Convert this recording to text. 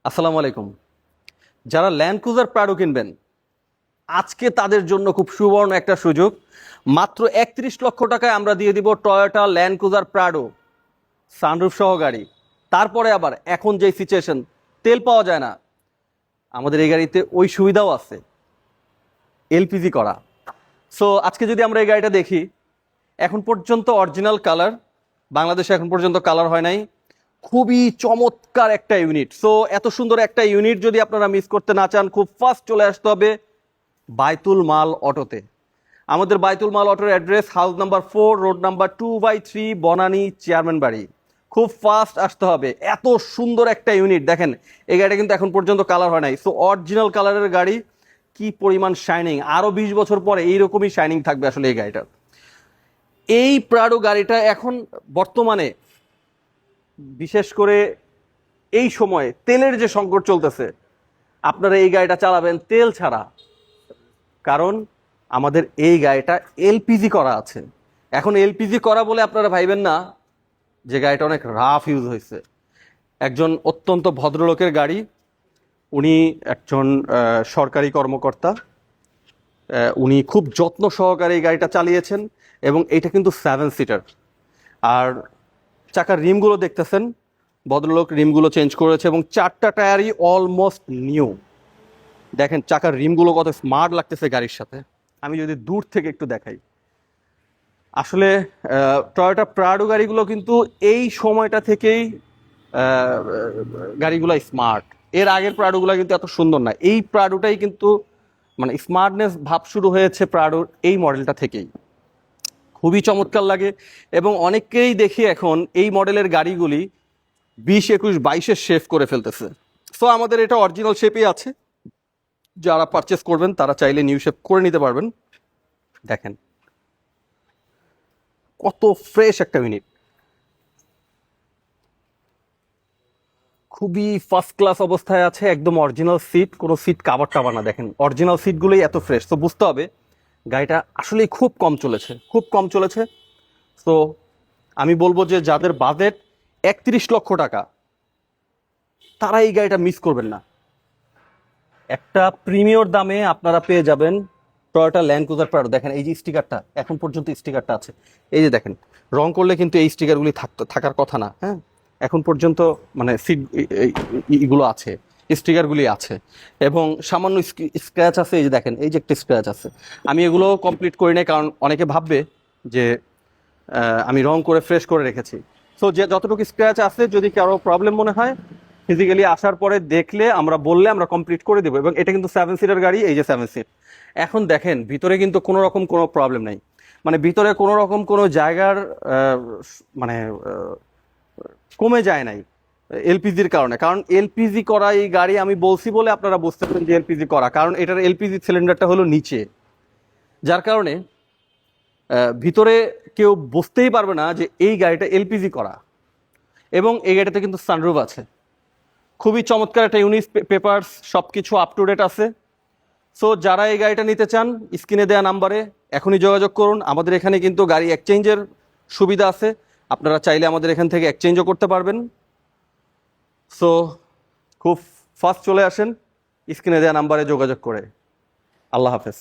আসসালামু আলাইকুম। যারা ল্যান্ড ক্রুজার প্রাডো কিনবেন, আজকে তাদের জন্য খুব সুবর্ণ একটা সুযোগ। মাত্র 31 লক্ষ টাকায় আমরা দিয়ে দিব Toyota land cruiser Prado, sunroof সহ গাড়ি। তারপরে আবার এখন যে সিচুয়েশন, তেল পাওয়া যায় না, আমাদের এই গাড়িতে ওই সুবিধাও আছে, এলপিজি করা। সো আজকে যদি আমরা এই গাড়িটা দেখি, এখন পর্যন্ত অরিজিনাল কালার, বাংলাদেশে এখন পর্যন্ত কালার হয় নাই। খুবই চমৎকার একটা ইউনিট। সো এত সুন্দর একটা ইউনিট যদি আপনারা মিস করতে না চান, খুব ফাস্ট চলে আসতে হবে বাইতুল মাল অটোতে। আমাদের বাইতুল মাল অটোর address house number 4, road number 2/3, Banani, chairman বাড়ি। খুব ফাস্ট আসতে হবে। এত সুন্দর একটা ইউনিট দেখেন, এই গাড়িটা কিন্তু এখন পর্যন্ত কালার হয় নাই। সো অরিজিনাল কালারের গাড়ি, কি পরিমাণ শাইনিং, আরো 20 বছর পরে এইরকমই শাইনিং থাকবে আসলে এই গাড়িটার। এই প্রাডো গাড়িটা এখন বর্তমানে, বিশেষ করে এই সময়ে তেলের যে সংকট চলতেছে, আপনারা এই গাড়িটা চালাবেন তেল ছাড়া। কারণ আমাদের এই গাড়িটা এলপিজি করা আছে। এখন এলপিজি করা বলে আপনারা ভাইবেন না যে গাড়িটা অনেক রাফ ইউজ হয়েছে। একজন অত্যন্ত ভদ্রলোকের গাড়ি, উনি একজন সরকারি কর্মকর্তা। উনি খুব যত্ন সহকারে এই গাড়িটা চালিয়েছেন এবং এটা কিন্তু 7 সিটার। আর চাকার রিমগুলো দেখতেছেন, ভদ্রলোক রিমগুলো চেঞ্জ করেছে এবং 4টা টায়ারই অলমোস্ট নিউ। দেখেন চাকার রিমগুলো কত স্মার্ট লাগতেছে গাড়ির সাথে। আমি যদি দূর থেকে একটু দেখাই, আসলে টয়োটা প্রাডো গাড়িগুলো কিন্তু এই সময়টা থেকেই গাড়িগুলো স্মার্ট। এর আগের প্রাডোগুলো কিন্তু এত সুন্দর না। এই প্রাডোটাই কিন্তু মানে স্মার্টনেস ভাব শুরু হয়েছে প্রাডোর এই মডেলটা থেকেই। খুবই চমৎকার লাগে এবং অনেককেই দেখি এখন এই মডেলের গাড়িগুলি 20, 21, 22-এর শেপ করে ফেলতেছে। সো আমাদের এটা অরিজিনাল শেপেই আছে। যারা পারচেস করবেন তারা চাইলে নিউ শেপ করে নিতে পারবেন। দেখেন কত ফ্রেশ একটা ইউনিট, খুবই ফার্স্ট ক্লাস অবস্থায় আছে। একদম অরিজিনাল সিট, কোনো সিট কাভার টাভার না। দেখেন অরিজিনাল সিটগুলোই এত ফ্রেশ, তো বুঝতে হবে গাড়িটা আসলেই খুব কম চলেছে, খুব কম চলেছে। তো আমি বলবো যে যাদের বাজেট 31 লক্ষ টাকা, তারা এই গাড়িটা মিস করবেন না। একটা প্রিমিয়র দামে আপনারা পেয়ে যাবেন টয়োটা ল্যান্ড ক্রুজার প্রাডো। দেখেন এই যে স্টিকারটা, এখন পর্যন্ত স্টিকারটা আছে। এই যে দেখেন, রং করলে কিন্তু এই স্টিকারগুলি থাকার কথা না। হ্যাঁ, এখন পর্যন্ত মানে সিট এগুলো আছে, স্টিকারগুলি আছে এবং সামান্য স্ক্র্যাচ আছে। এই যে দেখেন, এই যে একটা স্ক্র্যাচ আছে। আমি এগুলো কমপ্লিট করি নাই, কারণ অনেকে ভাববে যে আমি রং করে ফ্রেশ করে রেখেছি। সো যে যতটুকু স্ক্র্যাচ আছে, যদি কারো প্রবলেম মনে হয় ফিজিক্যালি আসার পরে দেখলে, আমরা বললে আমরা কমপ্লিট করে দেবো। এবং এটা কিন্তু 7 সিটার গাড়ি, এই যে 7 সিট। এখন দেখেন ভিতরে কিন্তু কোনো রকম কোনো প্রবলেম নাই, মানে ভিতরে কোনো রকম কোনো জায়গার মানে কমে যায় নাই এলপিজির কারণে। কারণ এলপিজি করা এই গাড়ি আমি বলছি বলে আপনারা বুঝতেছেন যে এলপিজি করা, কারণ এটার এলপিজি সিলিন্ডারটা হলো নিচে, যার কারণে ভিতরে কেউ বুঝতেই পারবে না যে এই গাড়িটা এলপিজি করা। এবং এই গাড়িতে কিন্তু সানরুফ আছে। খুবই চমৎকার একটা ইউনিক পেপারস, সব কিছু আপ টু ডেট আছে। সো যারা এই গাড়িটা নিতে চান, স্ক্রিনে দেওয়া নাম্বারে এখনই যোগাযোগ করুন। আমাদের এখানে কিন্তু গাড়ি এক্সচেঞ্জের সুবিধা আছে, আপনারা চাইলে আমাদের এখান থেকে এক্সচেঞ্জও করতে পারবেন। সো খুব ফাস্ট চলে আসেন স্ক্রিনে দেওয়া নাম্বারে যোগাযোগ করে। আল্লাহ হাফেজ।